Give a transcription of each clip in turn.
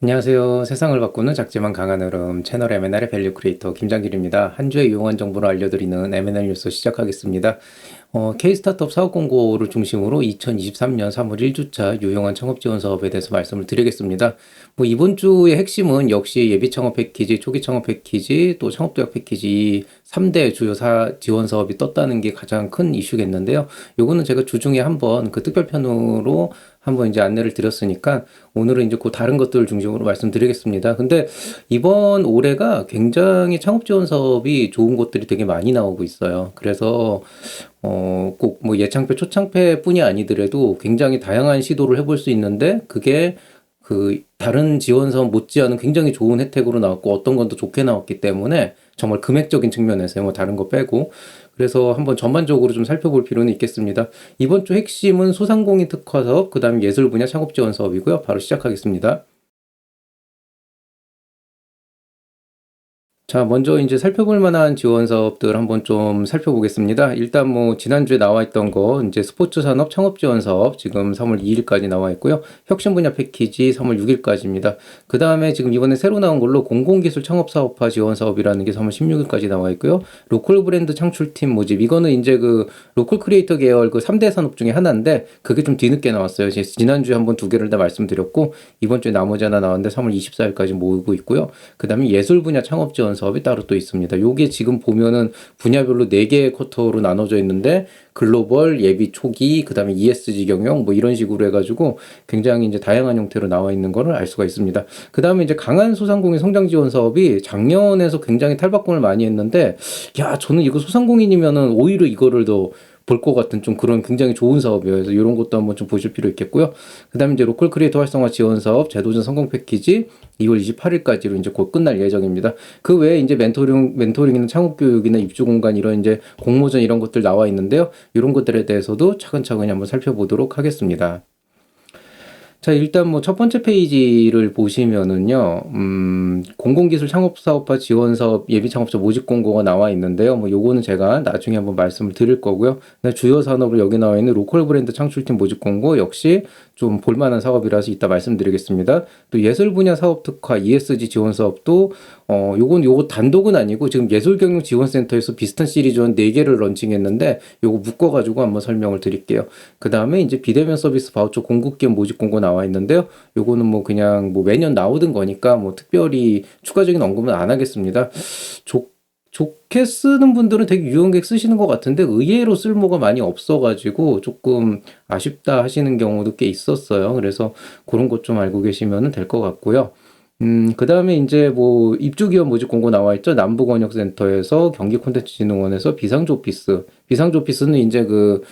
안녕하세요. 세상을 바꾸는 작지만 강한 흐름 채널 M&R의 밸류 크리에이터 김장길입니다. 한 주에 유용한 정보를 알려드리는 M&R 뉴스 시작하겠습니다. K-스타트업 사업 공고를 중심으로 2023년 3월 1주차 유용한 창업 지원 사업에 대해서 말씀을 드리겠습니다. 이번 주의 핵심은 역시 예비 창업 패키지, 초기 창업 패키지, 또 창업 도약 패키지 이 3대 주요 지원 사업이 떴다는 게 가장 큰 이슈겠는데요. 요거는 제가 주중에 한번 그 특별편으로 한번 이제 안내를 드렸으니까 오늘은 이제 그 다른 것들을 중심으로 말씀드리겠습니다. 근데 이번 올해가 굉장히 창업 지원 사업이 좋은 것들이 되게 많이 나오고 있어요. 그래서 꼭 뭐 예창패, 초창패뿐이 아니더라도 굉장히 다양한 시도를 해볼 수 있는데 그게 그 다른 지원 사업 못지않은 굉장히 좋은 혜택으로 나왔고 어떤 건 더 좋게 나왔기 때문에 정말 금액적인 측면에서 뭐 다른 거 빼고 그래서 한번 전반적으로 좀 살펴볼 필요는 있겠습니다. 이번 주 핵심은 소상공인 특화 사업, 그 다음에 예술 분야 창업 지원 사업이고요. 바로 시작하겠습니다. 자, 먼저 이제 살펴볼 만한 지원 사업들 한번 좀 살펴보겠습니다. 일단 뭐 지난주에 나와 있던 거 이제 스포츠 산업 창업 지원 사업 지금 3월 2일까지 나와 있고요. 혁신 분야 패키지 3월 6일까지입니다. 그 다음에 지금 이번에 새로 나온 걸로 공공기술 창업 사업화 지원 사업이라는 게 3월 16일까지 나와 있고요. 로컬 브랜드 창출팀 모집 이거는 이제 그 로컬 크리에이터 계열 그 3대 산업 중에 하나인데 그게 좀 뒤늦게 나왔어요. 지난주에 한번 두 개를 다 말씀드렸고 이번 주에 나머지 하나 나왔는데 3월 24일까지 모이고 있고요. 그 다음에 예술 분야 창업 지원 사업이 따로 또 있습니다. 요게 지금 보면은 분야별로 4개의 쿼터로 나눠져 있는데 글로벌, 예비 초기, 그다음에 ESG 경영 뭐 이런 식으로 해가지고 굉장히 이제 다양한 형태로 나와 있는 거를 알 수가 있습니다. 그다음에 이제 강한 소상공인 성장 지원 사업이 작년에서 굉장히 탈바꿈을 많이 했는데 야, 저는 이거 소상공인이면은 오히려 이거를 더 볼 것 같은 좀 그런 굉장히 좋은 사업이에요. 그래서 이런 것도 한번 좀 보실 필요 있겠고요. 그다음에 이제 로컬 크리에이터 활성화 지원 사업 제도전 성공 패키지 2월 28일까지로 이제 곧 끝날 예정입니다. 그 외에 이제 멘토링이나 창업 교육이나 입주 공간 이런 이제 공모전 이런 것들 나와 있는데요. 이런 것들에 대해서도 차근차근히 한번 살펴보도록 하겠습니다. 자, 일단 뭐 첫 번째 페이지를 보시면은요, 공공기술 창업사업화 지원사업 예비창업자 모집 공고가 나와 있는데요. 뭐 요거는 제가 나중에 한번 말씀을 드릴 거고요. 주요 산업으로 여기 나와 있는 로컬 브랜드 창출팀 모집 공고 역시 좀 볼만한 사업이라서 이따 말씀드리겠습니다. 또 예술 분야 사업 특화 ESG 지원 사업도 요거 단독은 아니고 지금 예술경영지원센터에서 비슷한 시리즈 한 4개를 런칭했는데 요거 묶어가지고 한번 설명을 드릴게요. 그 다음에 이제 비대면 서비스 바우처 공급 기업 모집 공고 나와 있는데요. 요거는 뭐 그냥 뭐 매년 나오던 거니까 뭐 특별히 추가적인 언급은 안 하겠습니다. 좋게 쓰는 분들은 되게 유용하게 쓰시는 것 같은데 의외로 쓸모가 많이 없어가지고 조금 아쉽다 하시는 경우도 꽤 있었어요. 그래서 그런 것 좀 알고 계시면 될 것 같고요. 그 다음에 이제 뭐 입주기업 모집 공고 나와 있죠. 남부권역센터에서 경기콘텐츠진흥원에서 비상조피스는 이제 그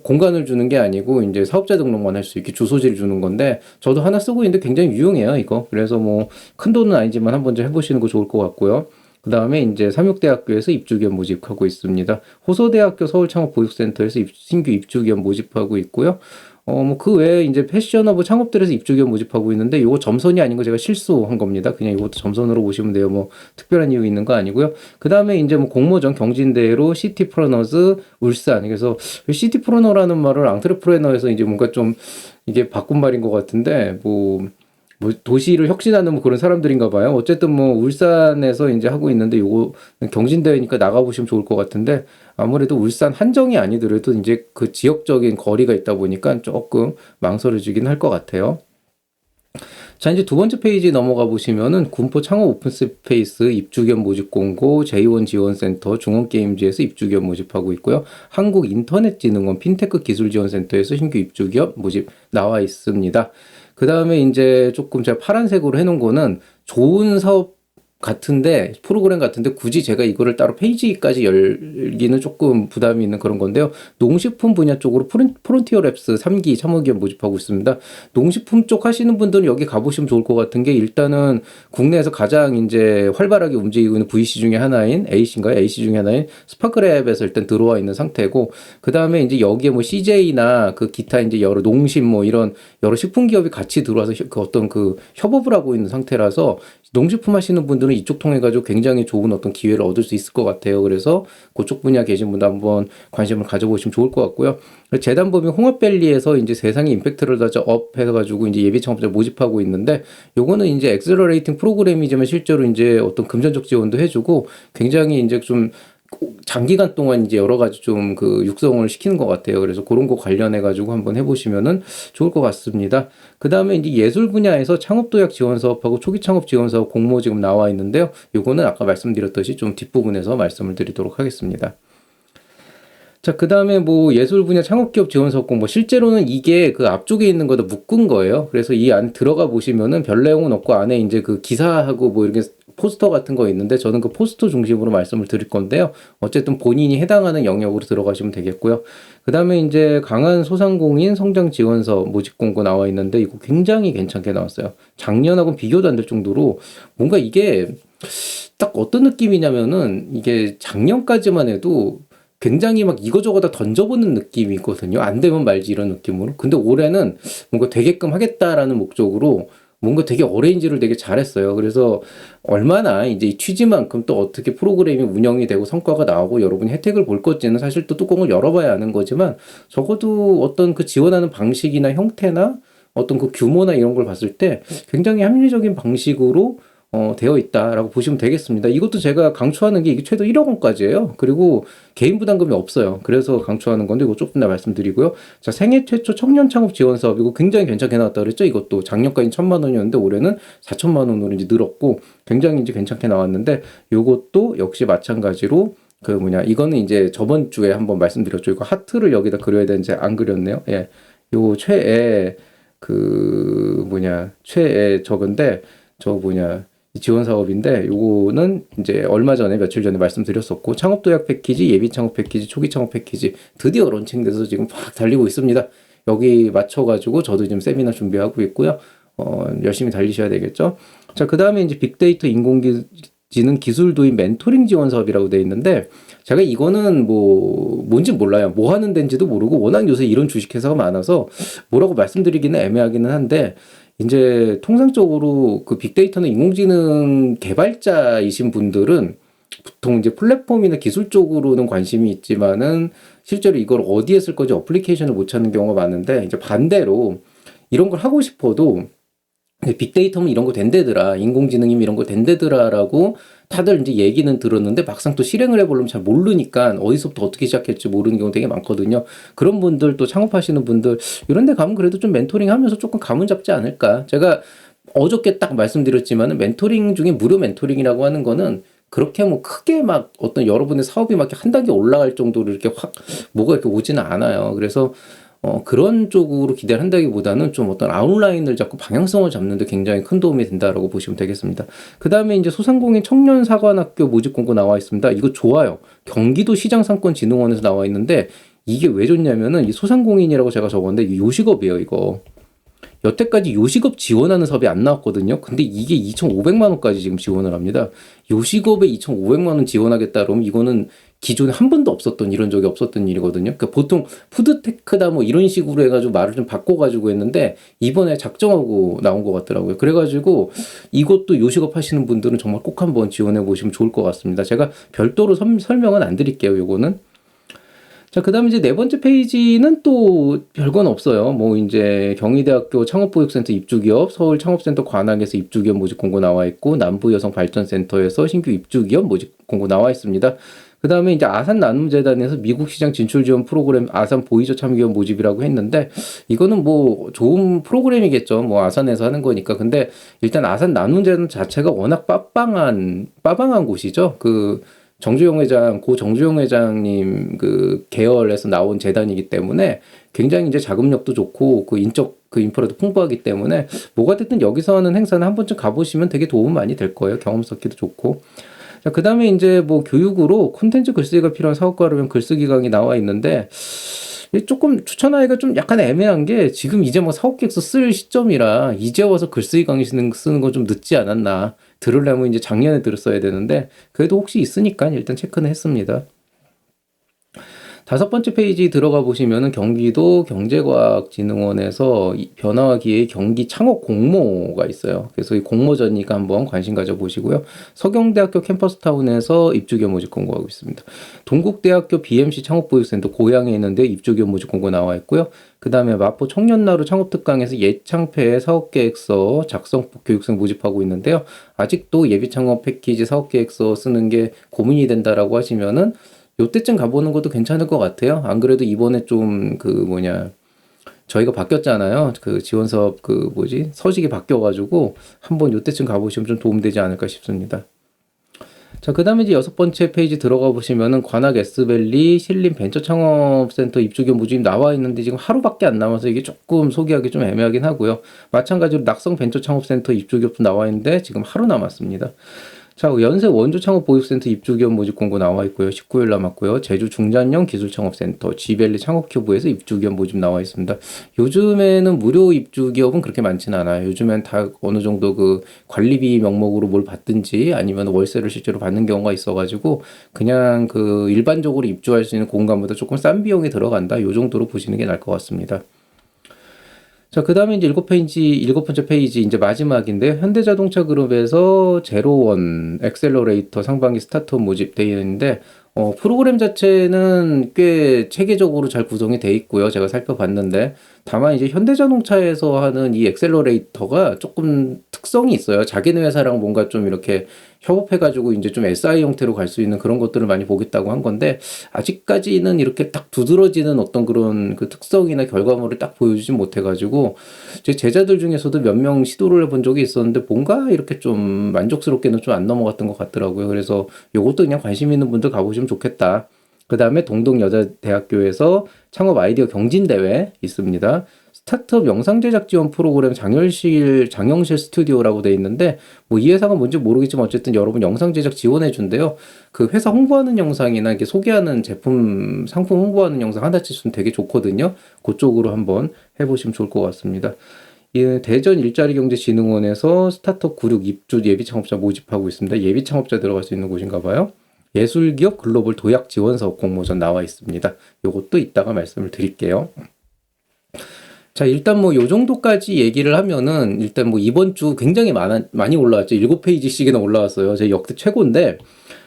공간을 주는 게 아니고 이제 사업자 등록만 할 수 있게 주소지를 주는 건데 저도 하나 쓰고 있는데 굉장히 유용해요, 이거. 그래서 뭐 큰 돈은 아니지만 한번 좀 해보시는 거 좋을 것 같고요. 그 다음에 이제 삼육대학교에서 입주기업 모집하고 있습니다. 호서대학교 서울창업보육센터에서 신규 입주기업 모집하고 있고요. 뭐 그 외에 이제 패셔너블 창업들에서 입주기업 모집하고 있는데 요거 점선이 아닌 거 제가 실수한 겁니다. 그냥 이것도 점선으로 보시면 돼요. 뭐 특별한 이유 있는 거 아니고요. 그 다음에 이제 뭐 공모전 경진대회로 시티프러너즈 울산. 그래서 시티프러너라는 말을 앙트레프레너에서 이제 뭔가 좀 이게 바꾼 말인 것 같은데 뭐 도시를 혁신하는 뭐 그런 사람들인가 봐요. 어쨌든 뭐 울산에서 이제 하고 있는데 요거 경진대회니까 나가보시면 좋을 것 같은데 아무래도 울산 한정이 아니더라도 이제 그 지역적인 거리가 있다 보니까 조금 망설여지긴 할 것 같아요. 자, 이제 두 번째 페이지 넘어가 보시면은 군포 창업 오픈스페이스 입주기업 모집 공고, 제1 지원센터 중원게임즈에서 입주기업 모집하고 있고요. 한국인터넷진흥원 핀테크 기술지원센터에서 신규 입주기업 모집 나와 있습니다. 그 다음에 이제 조금 제가 파란색으로 해놓은 거는 좋은 사업 같은데 프로그램 같은데 굳이 제가 이거를 따로 페이지까지 열기는 조금 부담이 있는 그런 건데요. 농식품 분야 쪽으로 프론티어 랩스 3기 참여기업 모집하고 있습니다. 농식품 쪽 하시는 분들은 여기 가보시면 좋을 것 같은 게 일단은 국내에서 가장 이제 활발하게 움직이고 있는 VC 중에 하나인 A씨인가요? AC 중에 하나인 스파크랩에서 일단 들어와 있는 상태고 그 다음에 이제 여기에 뭐 CJ나 그 기타 이제 여러 농심 뭐 이런 여러 식품 기업이 같이 들어와서 그 어떤 그 협업을 하고 있는 상태라서 농식품 하시는 분들은 분들은 이쪽 통해 가지고 굉장히 좋은 어떤 기회를 얻을 수 있을 것 같아요. 그래서 그쪽 분야 계신 분들 한번 관심을 가져보시면 좋을 것 같고요. 재단법인 홍합밸리에서 이제 세상의 임팩트를 다져 업 해가지고 이제 예비 창업자 모집하고 있는데, 요거는 이제 엑셀러레이팅 프로그램이지만 실제로 이제 어떤 금전적 지원도 해주고 굉장히 이제 좀 장기간 동안 이제 여러 가지 좀 그 육성을 시키는 것 같아요. 그래서 그런 거 관련해 가지고 한번 해보시면은 좋을 것 같습니다. 그 다음에 이제 예술 분야에서 창업도약 지원 사업하고 초기 창업 지원 사업 공모 지금 나와 있는데요. 요거는 아까 말씀드렸듯이 좀 뒷부분에서 말씀을 드리도록 하겠습니다. 자, 그 다음에 뭐 예술 분야 창업기업 지원 사업 공모, 실제로는 이게 그 앞쪽에 있는 거다 묶은 거예요. 그래서 이 안 들어가 보시면은 별 내용은 없고 안에 이제 그 기사하고 뭐 이렇게 포스터 같은 거 있는데, 저는 그 포스터 중심으로 말씀을 드릴 건데요. 어쨌든 본인이 해당하는 영역으로 들어가시면 되겠고요. 그 다음에 이제 강한 소상공인 성장 지원 사업 모집 공고 나와 있는데, 이거 굉장히 괜찮게 나왔어요. 작년하고는 비교도 안 될 정도로 뭔가 이게 딱 어떤 느낌이냐면은, 이게 작년까지만 해도 굉장히 막 이거저거 다 던져보는 느낌이거든요. 안 되면 말지 이런 느낌으로. 근데 올해는 뭔가 되게끔 하겠다라는 목적으로 뭔가 되게 어레인지를 되게 잘했어요. 그래서 얼마나 이제 이 취지만큼 또 어떻게 프로그램이 운영이 되고 성과가 나오고 여러분이 혜택을 볼 건지는 사실 또 뚜껑을 열어봐야 아는 거지만, 적어도 어떤 그 지원하는 방식이나 형태나 어떤 그 규모나 이런 걸 봤을 때 굉장히 합리적인 방식으로 되어 있다라고 보시면 되겠습니다. 이것도 제가 강추하는 게 이게 최소 1억 원까지예요. 그리고 개인 부담금이 없어요. 그래서 강추하는 건데 이거 조금 더 말씀드리고요. 자, 생애 최초 청년 창업 지원 사업, 이거 굉장히 괜찮게 나왔다 그랬죠. 이것도 작년까지 1,000만 원이었는데 올해는 4천만 원으로 이제 늘었고 굉장히 이제 괜찮게 나왔는데, 요것도 역시 마찬가지로 그 뭐냐, 이거는 이제 저번 주에 한번 말씀드렸죠. 이거 하트를 여기다 그려야 되는지 안 그렸네요. 예, 요 최애 그 뭐냐 최애 저건데 저 뭐냐 지원 사업인데, 요거는 이제 얼마 전에 며칠 전에 말씀드렸었고, 창업 도약 패키지, 예비 창업 패키지, 초기 창업 패키지 드디어 런칭돼서 지금 팍 달리고 있습니다. 여기 맞춰가지고 저도 지금 세미나 준비하고 있고요. 열심히 달리셔야 되겠죠. 자, 그 다음에 이제 빅데이터 인공지능 기술 도입 멘토링 지원 사업이라고 돼 있는데, 제가 이거는 뭐 뭔지 몰라요. 뭐 하는 데인지도 모르고, 워낙 요새 이런 주식회사가 많아서 뭐라고 말씀드리기는 애매하기는 한데, 이제 통상적으로 그 빅데이터는 인공지능 개발자이신 분들은 보통 이제 플랫폼이나 기술 쪽으로는 관심이 있지만은 실제로 이걸 어디에 쓸 건지 어플리케이션을 못 찾는 경우가 많은데, 이제 반대로 이런 걸 하고 싶어도 빅데이터면 이런 거 된대더라, 인공지능이면 이런 거 된대더라라고 다들 이제 얘기는 들었는데, 막상 또 실행을 해보려면 잘 모르니까 어디서부터 어떻게 시작할지 모르는 경우 되게 많거든요. 그런 분들, 또 창업하시는 분들 이런 데 가면 그래도 좀 멘토링 하면서 조금 감은 잡지 않을까. 제가 어저께 딱 말씀드렸지만 멘토링 중에 무료 멘토링이라고 하는 거는 그렇게 뭐 크게 막 어떤 여러분의 사업이 막 한 단계 올라갈 정도로 이렇게 확 뭐가 이렇게 오지는 않아요. 그래서 그런 쪽으로 기대를 한다기보다는 좀 어떤 아웃라인을 잡고 방향성을 잡는 데 굉장히 큰 도움이 된다라고 보시면 되겠습니다. 그 다음에 이제 소상공인 청년사관학교 모집 공고 나와 있습니다. 이거 좋아요. 경기도 시장상권진흥원에서 나와 있는데, 이게 왜 좋냐면은 이 소상공인이라고 제가 적었는데 이게 요식업이에요, 이거. 여태까지 요식업 지원하는 사업이 안 나왔거든요. 근데 이게 2,500만 원까지 지금 지원을 합니다. 요식업에 2,500만 원 지원하겠다 그러면 이거는 기존에 한 번도 없었던, 이런 적이 없었던 일이거든요. 그러니까 보통 푸드테크다 뭐 이런 식으로 해가지고 말을 좀 바꿔가지고 했는데, 이번에 작정하고 나온 것 같더라고요. 그래가지고 이것도 요식업 하시는 분들은 정말 꼭 한번 지원해 보시면 좋을 것 같습니다. 제가 별도로 설명은 안 드릴게요, 요거는. 자, 그 다음에 이제 네 번째 페이지는 또 별건 없어요. 뭐 이제 경희대학교 창업보육센터 입주기업, 서울창업센터 관악에서 입주기업 모집 공고 나와 있고, 남부여성발전센터에서 신규 입주기업 모집 공고 나와 있습니다. 그 다음에 이제 아산나눔재단에서 미국 시장 진출 지원 프로그램 아산 보이저 참기업 모집이라고 했는데, 이거는 뭐 좋은 프로그램이겠죠. 뭐 아산에서 하는 거니까. 근데 일단 아산나눔재단 자체가 워낙 빠방한 곳이죠. 그 정주영 회장, 고 정주영 회장님 그 계열에서 나온 재단이기 때문에 굉장히 이제 자금력도 좋고 그 인적 그 인프라도 풍부하기 때문에 뭐가 됐든 여기서 하는 행사는 한 번쯤 가보시면 되게 도움 많이 될 거예요. 경험 쌓기도 좋고. 자, 그 다음에 이제 뭐 교육으로 콘텐츠 글쓰기가 필요한 사업가를 위한 글쓰기 강의 나와 있는데, 조금 추천하기가 좀 약간 애매한 게, 지금 이제 뭐 사업 계획서 쓸 시점이라 이제 와서 글쓰기 강의 쓰는 건 좀 늦지 않았나. 들으려면 이제 작년에 들었어야 되는데, 그래도 혹시 있으니까 일단 체크는 했습니다. 다섯 번째 페이지 들어가 보시면은 경기도 경제과학진흥원에서 변화와 기회의 경기 창업 공모가 있어요. 그래서 이 공모전이니까 한번 관심 가져 보시고요. 서경대학교 캠퍼스타운에서 입주기업 모집 공고하고 있습니다. 동국대학교 BMC 창업보육센터 고양에 있는데 입주기업 모집 공고 나와 있고요. 그 다음에 마포 청년나루 창업특강에서 예창패 사업계획서 작성 교육생 모집하고 있는데요. 아직도 예비창업 패키지 사업계획서 쓰는 게 고민이 된다라고 하시면은 요때쯤 가보는 것도 괜찮을 것 같아요. 안 그래도 이번에 좀 저희가 바뀌었잖아요. 그 지원사업 서식이 바뀌어가지고 한번 요때쯤 가보시면 좀 도움되지 않을까 싶습니다. 자, 그 다음에 이제 여섯 번째 페이지 들어가 보시면은 관악 S밸리 신림 벤처창업센터 입주기업 모집 나와 있는데 지금 하루밖에 안 남아서 이게 조금 소개하기 좀 애매하긴 하고요. 마찬가지로 낙성 벤처창업센터 입주기업도 나와 있는데 지금 하루 남았습니다. 자, 연세 원주창업보육센터 입주기업 모집 공고 나와 있고요. 19일 남았고요. 제주 중장년 기술창업센터 G밸리 창업큐브에서 입주기업 모집 나와 있습니다. 요즘에는 무료 입주기업은 그렇게 많지는 않아요. 요즘엔 다 어느 정도 그 관리비 명목으로 뭘 받든지 아니면 월세를 실제로 받는 경우가 있어가지고 그냥 그 일반적으로 입주할 수 있는 공간보다 조금 싼 비용이 들어간다. 요 정도로 보시는 게 나을 것 같습니다. 자, 그 다음에 이제 일곱 번째 페이지, 이제 마지막인데, 현대자동차 그룹에서 제로원 엑셀러레이터 상반기 스타트업 모집되어 있는데, 프로그램 자체는 꽤 체계적으로 잘 구성이 돼 있고요. 제가 살펴봤는데, 다만 이제 현대자동차에서 하는 이 엑셀러레이터가 조금 특성이 있어요. 자기네 회사랑 뭔가 좀 이렇게 협업해가지고 이제 좀 SI 형태로 갈 수 있는 그런 것들을 많이 보겠다고 한 건데, 아직까지는 이렇게 딱 두드러지는 어떤 그런 그 특성이나 결과물을 딱 보여주지 못해가지고, 제 제자들 중에서도 몇 명 시도를 해본 적이 있었는데, 뭔가 이렇게 좀 만족스럽게는 좀 안 넘어갔던 것 같더라고요. 그래서 요것도 그냥 관심 있는 분들 가보시면 좋겠다. 그 다음에 동덕여자대학교에서 창업 아이디어 경진대회 있습니다. 스타트업 영상 제작 지원 프로그램 장영실 스튜디오라고 돼 있는데 뭐 이 회사가 뭔지 모르겠지만 어쨌든 여러분 영상 제작 지원해 준대요. 그 회사 홍보하는 영상이나 이렇게 소개하는 제품 상품 홍보하는 영상 하나씩 되게 좋거든요. 그쪽으로 한번 해보시면 좋을 것 같습니다. 이 대전 일자리경제진흥원에서 스타트업 96 입주 예비 창업자 모집하고 있습니다. 예비 창업자 들어갈 수 있는 곳인가 봐요. 예술기업 글로벌 도약 지원 사업 공모전 나와 있습니다. 요것도 이따가 말씀을 드릴게요. 자, 일단 뭐 요 정도까지 얘기를 하면은 일단 뭐 이번 주 굉장히 많이 올라왔죠. 7페이지씩이나 올라왔어요. 제 역대 최고인데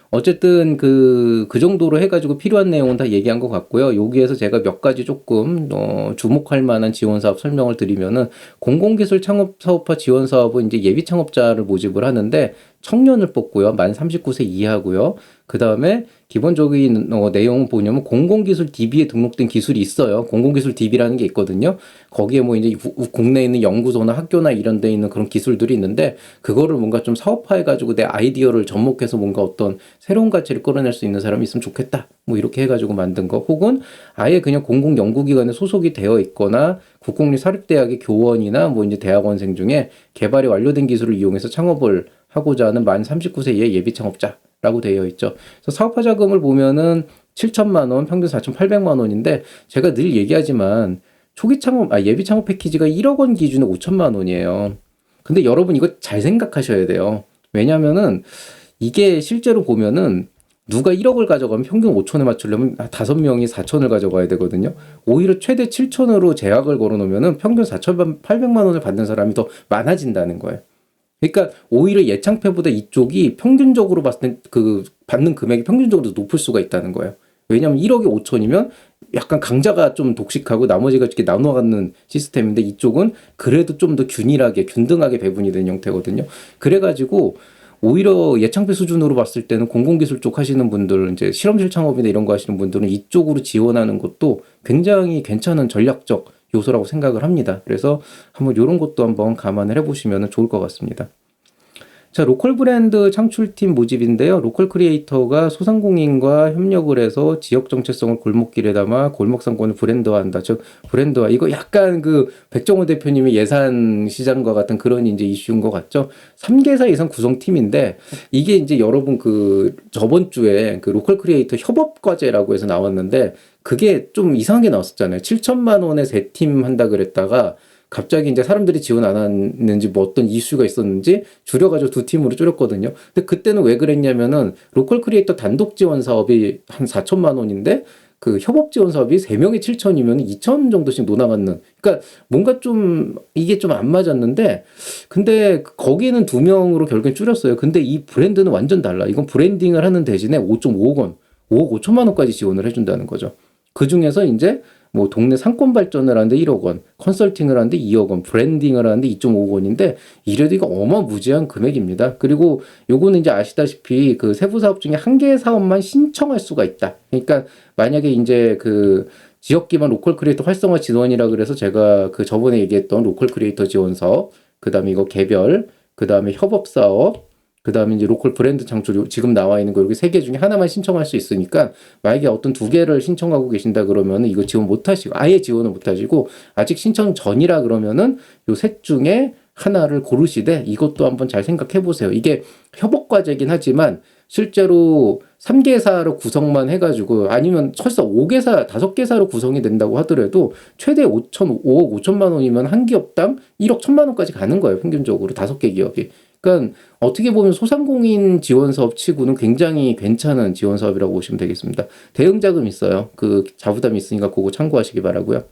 어쨌든 그 정도로 해가지고 필요한 내용은 다 얘기한 것 같고요. 여기에서 제가 몇 가지 조금 주목할 만한 지원 사업 설명을 드리면은 공공기술 창업 사업화 지원 사업은 이제 예비 창업자를 모집을 하는데 청년을 뽑고요. 만 39세 이하고요. 그 다음에 기본적인 내용을 보냐면 공공기술 DB에 등록된 기술이 있어요. 공공기술 DB라는 게 있거든요. 거기에 뭐 이제 국내에 있는 연구소나 학교나 이런 데 있는 그런 기술들이 있는데 그거를 뭔가 좀 사업화해가지고 내 아이디어를 접목해서 뭔가 어떤 새로운 가치를 끌어낼 수 있는 사람이 있으면 좋겠다. 뭐 이렇게 해가지고 만든 거. 혹은 아예 그냥 공공연구기관에 소속이 되어 있거나 국공립사립대학의 교원이나 뭐 이제 대학원생 중에 개발이 완료된 기술을 이용해서 창업을 하고자 하는 만 39세 이하 예비 창업자라고 되어 있죠. 그래서 사업화 자금을 보면은 7천만 원, 평균 4,800만 원인데 제가 늘 얘기하지만 예비 창업 패키지가 1억 원 기준에 5천만 원이에요. 근데 여러분 이거 잘 생각하셔야 돼요. 왜냐면은 이게 실제로 보면은 누가 1억을 가져가면 평균 5천에 맞추려면 5명이 4천을 가져가야 되거든요. 오히려 최대 7천으로 제약을 걸어 놓으면은 평균 4,800만 원을 받는 사람이 더 많아진다는 거예요. 그러니까 오히려 예창패보다 이쪽이 평균적으로 봤을 때 그 받는 금액이 평균적으로 높을 수가 있다는 거예요. 왜냐하면 1억에 5천이면 약간 강자가 좀 독식하고 나머지가 이렇게 나눠 갖는 시스템인데 이쪽은 그래도 좀 더 균등하게 배분이 된 형태거든요. 그래가지고 오히려 예창패 수준으로 봤을 때는 공공기술 쪽 하시는 분들, 이제 실험실 창업이나 이런 거 하시는 분들은 이쪽으로 지원하는 것도 굉장히 괜찮은 전략적 요소라고 생각을 합니다. 그래서 한번 이런 것도 한번 감안을 해보시면 좋을 것 같습니다. 자, 로컬 브랜드 창출팀 모집인데요. 로컬 크리에이터가 소상공인과 협력을 해서 지역 정체성을 골목길에 담아 골목 상권을 브랜드화한다. 즉 브랜드화. 이거 약간 그 백종원 대표님의 예산 시장과 같은 그런 이제 이슈인 것 같죠. 3개사 이상 구성팀인데 이게 이제 여러분 그 저번 주에 그 로컬 크리에이터 협업 과제라고 해서 나왔는데 그게 좀 이상하게 나왔었잖아요. 7천만 원에 3팀 한다 그랬다가 갑자기 이제 사람들이 지원 안 했는지 뭐 어떤 이슈가 있었는지 줄여가지고 2팀으로 줄였거든요. 근데 그때는 왜 그랬냐면은 로컬 크리에이터 단독 지원 사업이 한 4천만 원인데 그 협업 지원 사업이 3명에 7천이면 2천 정도씩 논아받는. 그러니까 뭔가 좀 이게 좀 안 맞았는데 근데 거기는 2명으로 결국엔 줄였어요. 근데 이 브랜드는 완전 달라. 이건 브랜딩을 하는 대신에 5.5억 원, 5억 5천만 원까지 지원을 해준다는 거죠. 그 중에서 이제 뭐 동네 상권 발전을 하는데 1억 원, 컨설팅을 하는데 2억 원, 브랜딩을 하는데 2.5억 원인데 이래도 이거 어마무지한 금액입니다. 그리고 요거는 이제 아시다시피 그 세부 사업 중에 한 개의 사업만 신청할 수가 있다. 그러니까 만약에 이제 그 지역 기반 로컬 크리에이터 활성화 지원이라 그래서 제가 그 저번에 얘기했던 로컬 크리에이터 지원 사업, 그다음에 이거 개별, 그다음에 협업 사업, 그 다음에 이제 로컬 브랜드 창출, 지금 나와 있는 거 이렇게 3개 중에 하나만 신청할 수 있으니까, 만약에 어떤 2개를 신청하고 계신다 그러면은 이거 지원 못 하시고, 아예 지원을 못 하시고, 아직 신청 전이라 그러면은 요 셋 중에 하나를 고르시되 이것도 한번 잘 생각해 보세요. 이게 협업과제긴 하지만 실제로 3개사로 구성만 해가지고 아니면 설사 5개사, 5개사로 구성이 된다고 하더라도 최대 5억 5천만 원이면 한 기업당 1억 1천만 원까지 가는 거예요. 평균적으로 5개 기업이. 그러니까 어떻게 보면 소상공인 지원 사업 치고는 굉장히 괜찮은 지원 사업이라고 보시면 되겠습니다. 대응 자금 있어요. 그 자부담이 있으니까 그거 참고하시기 바라고요.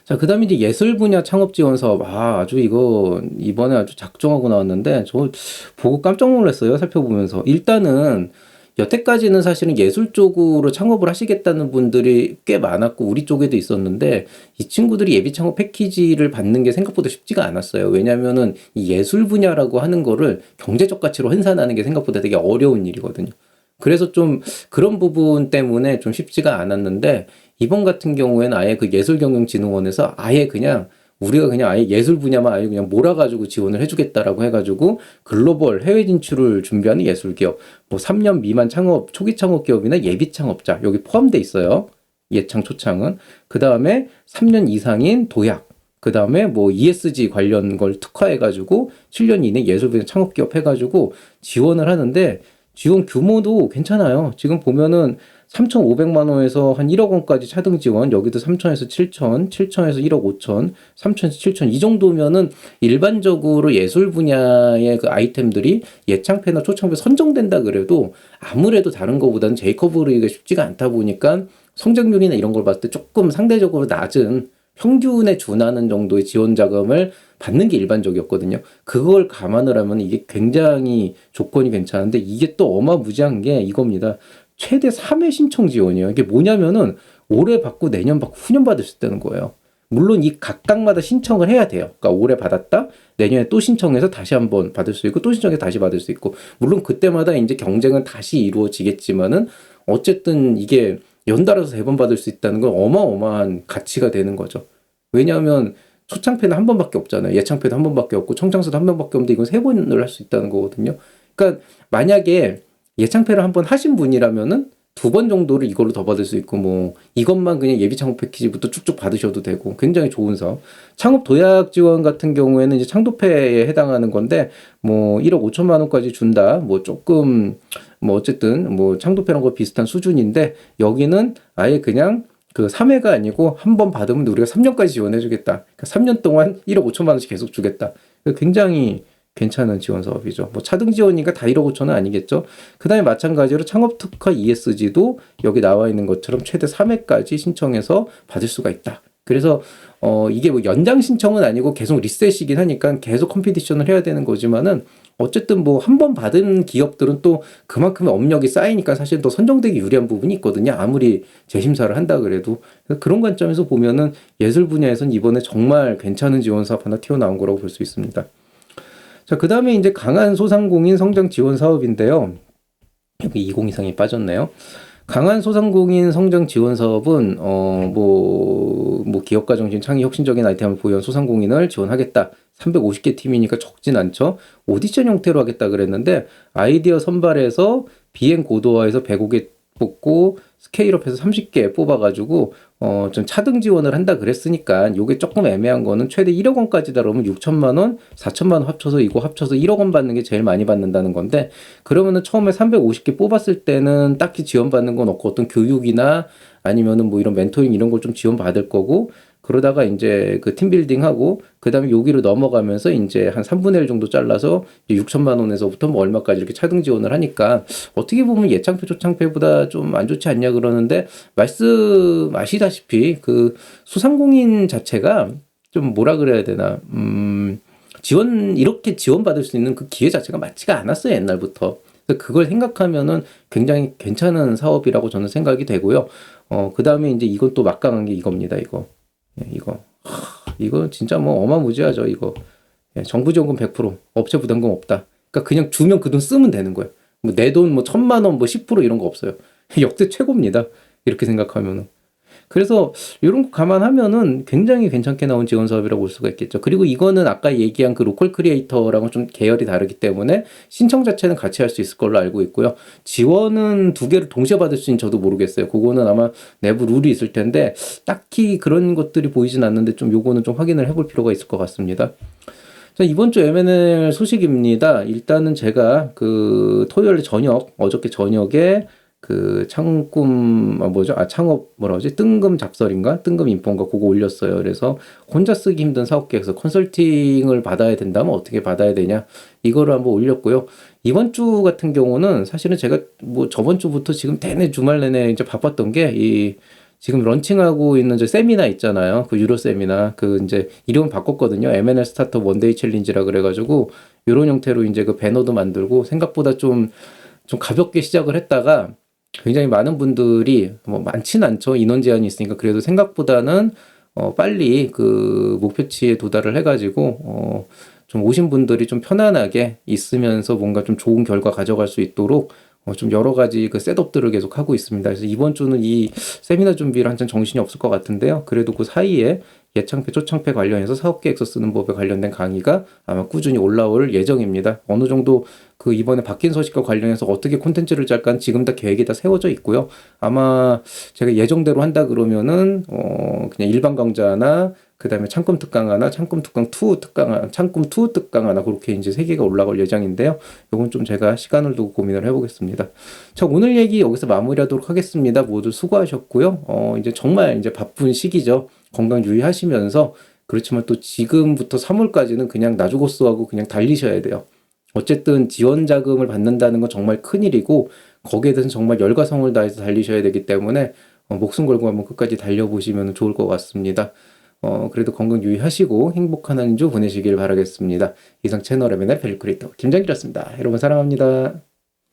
자, 그다음에 이제 예술 분야 창업 지원 사업. 아주 이거 이번에 아주 작정하고 나왔는데 저 보고 깜짝 놀랐어요. 살펴보면서. 일단은 여태까지는 사실은 예술 쪽으로 창업을 하시겠다는 분들이 꽤 많았고 우리 쪽에도 있었는데 이 친구들이 예비 창업 패키지를 받는 게 생각보다 쉽지가 않았어요. 왜냐면은 이 예술 분야라고 하는 거를 경제적 가치로 환산하는 게 생각보다 되게 어려운 일이거든요. 그래서 좀 그런 부분 때문에 좀 쉽지가 않았는데 이번 같은 경우에는 아예 그 예술경영진흥원에서 아예 그냥 우리가 그냥 아예 예술 분야만 아예 그냥 몰아가지고 지원을 해주겠다라고 해가지고 글로벌 해외 진출을 준비하는 예술기업, 뭐 3년 미만 창업, 초기 창업 기업이나 예비 창업자 여기 포함돼 있어요. 예창, 초창은. 그 다음에 3년 이상인 도약, 그 다음에 뭐 ESG 관련 걸 특화해가지고 7년 이내 예술 분야 창업 기업 해가지고 지원을 하는데 지원 규모도 괜찮아요. 지금 보면은 3,500만 원에서 한 1억 원까지 차등 지원, 여기도 3천에서 7천, 7천에서 1억 5천, 3천에서 7천 이 정도면은 일반적으로 예술 분야의 그 아이템들이 예창패나 초창패 선정된다 그래도 아무래도 다른 거보다는 제이커브리가 쉽지가 않다 보니까 성장률이나 이런 걸 봤을 때 조금 상대적으로 낮은 평균에 준하는 정도의 지원 자금을 받는 게 일반적이었거든요. 그걸 감안을 하면 이게 굉장히 조건이 괜찮은데 이게 또 어마무지한 게 이겁니다. 최대 3회 신청 지원이에요. 이게 뭐냐면은 올해 받고 내년 받고 후년 받을 수 있다는 거예요. 물론 이 각각마다 신청을 해야 돼요. 그러니까 올해 받았다, 내년에 또 신청해서 다시 한번 받을 수 있고 또 신청해서 다시 받을 수 있고 물론 그때마다 이제 경쟁은 다시 이루어지겠지만은 어쨌든 이게 연달아서 3번 받을 수 있다는 건 어마어마한 가치가 되는 거죠. 왜냐하면 초창패는 한 번밖에 없잖아요. 예창패도 한 번밖에 없고 청창서도 한 번밖에 없는데 이건 3번을 할 수 있다는 거거든요. 그러니까 만약에 예창패를 한 번 하신 분이라면은 2번 정도를 이걸로 더 받을 수 있고 뭐 이것만 그냥 예비 창업 패키지부터 쭉쭉 받으셔도 되고 굉장히 좋은 사업. 창업 도약 지원 같은 경우에는 이제 창도패에 해당하는 건데 뭐 1억 5천만 원까지 준다. 뭐 조금 뭐 어쨌든 뭐 창도패랑 거 비슷한 수준인데 여기는 아예 그냥 그 3회가 아니고 한 번 받으면 우리가 3년까지 지원해 주겠다. 그러니까 3년 동안 1억 5천만 원씩 계속 주겠다. 굉장히 괜찮은 지원 사업이죠. 뭐 차등 지원이니까 다 1억 5천은 아니겠죠. 그 다음에 마찬가지로 창업 특화 ESG도 여기 나와 있는 것처럼 최대 3회까지 신청해서 받을 수가 있다. 그래서 이게 뭐 연장 신청은 아니고 계속 리셋이긴 하니까 계속 컴피티션을 해야 되는 거지만은 어쨌든 뭐 한 번 받은 기업들은 또 그만큼의 업력이 쌓이니까 사실 더 선정되기 유리한 부분이 있거든요. 아무리 재심사를 한다 그래도. 그런 관점에서 보면은 예술 분야에서는 이번에 정말 괜찮은 지원 사업 하나 튀어나온 거라고 볼 수 있습니다. 자, 그 다음에 이제 강한 소상공인 성장 지원 사업인데요. 여기 2020이 빠졌네요. 강한 소상공인 성장 지원 사업은 뭐 기업가 정신 창의 혁신적인 아이템을 보유한 소상공인을 지원하겠다. 350개 팀이니까 적진 않죠. 오디션 형태로 하겠다 그랬는데 아이디어 선발해서 비행 고도화해서 105개 뽑고 스케일업해서 30개 뽑아가지고 좀 차등 지원을 한다 그랬으니까 요게 조금 애매한 거는 최대 1억 원까지 다루면 6천만 원, 4천만 원 합쳐서 이거 합쳐서 1억 원 받는 게 제일 많이 받는다는 건데 그러면은 처음에 350개 뽑았을 때는 딱히 지원받는 건 없고 어떤 교육이나 아니면은 뭐 이런 멘토링 이런 걸 좀 지원받을 거고 그러다가 이제 그 팀빌딩하고 그다음에 여기로 넘어가면서 이제 한 3분의 1 정도 잘라서 6천만 원에서부터 뭐 얼마까지 이렇게 차등 지원을 하니까 어떻게 보면 예창패 조창패보다 좀 안 좋지 않냐 그러는데 말씀하시다시피 그 소상공인 자체가 좀 뭐라 그래야 되나 이렇게 지원받을 수 있는 그 기회 자체가 맞지가 않았어요, 옛날부터. 그래서 그걸 생각하면은 굉장히 괜찮은 사업이라고 저는 생각이 되고요. 그 다음에 이제 이건 또 막강한 게 이겁니다, 이거. 예, 이거 진짜 뭐 어마무지하죠, 이거. 예, 정부 지원금 100%, 업체 부담금 없다. 그러니까 그냥 주면 그 돈 쓰면 되는 거예요. 뭐 내 돈 뭐 1,000만 원 뭐 10% 이런 거 없어요. 역대 최고입니다. 이렇게 생각하면은. 그래서 이런 거 감안하면은 굉장히 괜찮게 나온 지원 사업이라고 볼 수가 있겠죠. 그리고 이거는 아까 얘기한 그 로컬 크리에이터랑은 좀 계열이 다르기 때문에 신청 자체는 같이 할 수 있을 걸로 알고 있고요. 지원은 두 개를 동시에 받을 수 있는지 저도 모르겠어요. 그거는 아마 내부 룰이 있을 텐데 딱히 그런 것들이 보이진 않는데 좀 요거는 좀 확인을 해볼 필요가 있을 것 같습니다. 자, 이번 주 M&A 소식입니다. 일단은 제가 그 토요일 저녁, 어저께 저녁에 그 창업 뭐라 그러지? 뜬금 작설인가? 뜬금 인포인가? 그거 올렸어요. 그래서 혼자 쓰기 힘든 사업 계획서 컨설팅을 받아야 된다면 어떻게 받아야 되냐? 이거를 한번 올렸고요. 이번 주 같은 경우는 사실은 제가 뭐 저번 주부터 지금 내내 주말 내내 이제 바빴던 게 지금 런칭하고 있는 저 세미나 있잖아요. 그 유로 세미나. 그 이제 이름 바꿨거든요. M&A 스타트업 원데이 챌린지라 그래가지고 이런 형태로 이제 그 배너도 만들고 생각보다 좀 가볍게 시작을 했다가 굉장히 많은 분들이 뭐 많지는 않죠. 인원 제한이 있으니까 그래도 생각보다는 빨리 그 목표치에 도달을 해가지고 좀 오신 분들이 좀 편안하게 있으면서 뭔가 좀 좋은 결과 가져갈 수 있도록 좀 여러 가지 그 셋업들을 계속 하고 있습니다. 그래서 이번 주는 이 세미나 준비를 한참 정신이 없을 것 같은데요. 그래도 그 사이에 예창패, 초창패 관련해서 사업계획서 쓰는 법에 관련된 강의가 아마 꾸준히 올라올 예정입니다. 어느 정도 그 이번에 바뀐 소식과 관련해서 어떻게 콘텐츠를 짤까 지금 다 계획이 다 세워져 있고요. 아마 제가 예정대로 한다 그러면은 그냥 일반 강좌나 그다음에 창금 특강 하나, 창금 특강 2 특강 하나, 창금 2 특강 하나 그렇게 이제 3개가 올라갈 예정인데요. 요건 좀 제가 시간을 두고 고민을 해보겠습니다. 자, 오늘 얘기 여기서 마무리하도록 하겠습니다. 모두 수고하셨고요. 이제 정말 이제 바쁜 시기죠. 건강 유의하시면서 그렇지만 또 지금부터 3월까지는 그냥 나주고스하고 그냥 달리셔야 돼요. 어쨌든 지원 자금을 받는다는 건 정말 큰일이고 거기에 대해서는 정말 열과성을 다해서 달리셔야 되기 때문에 목숨 걸고 한번 끝까지 달려보시면 좋을 것 같습니다. 그래도 건강 유의하시고 행복한 한 주 보내시길 바라겠습니다. 이상 채널 M&A 밸류 크리에이터 김장길이었습니다. 여러분 사랑합니다.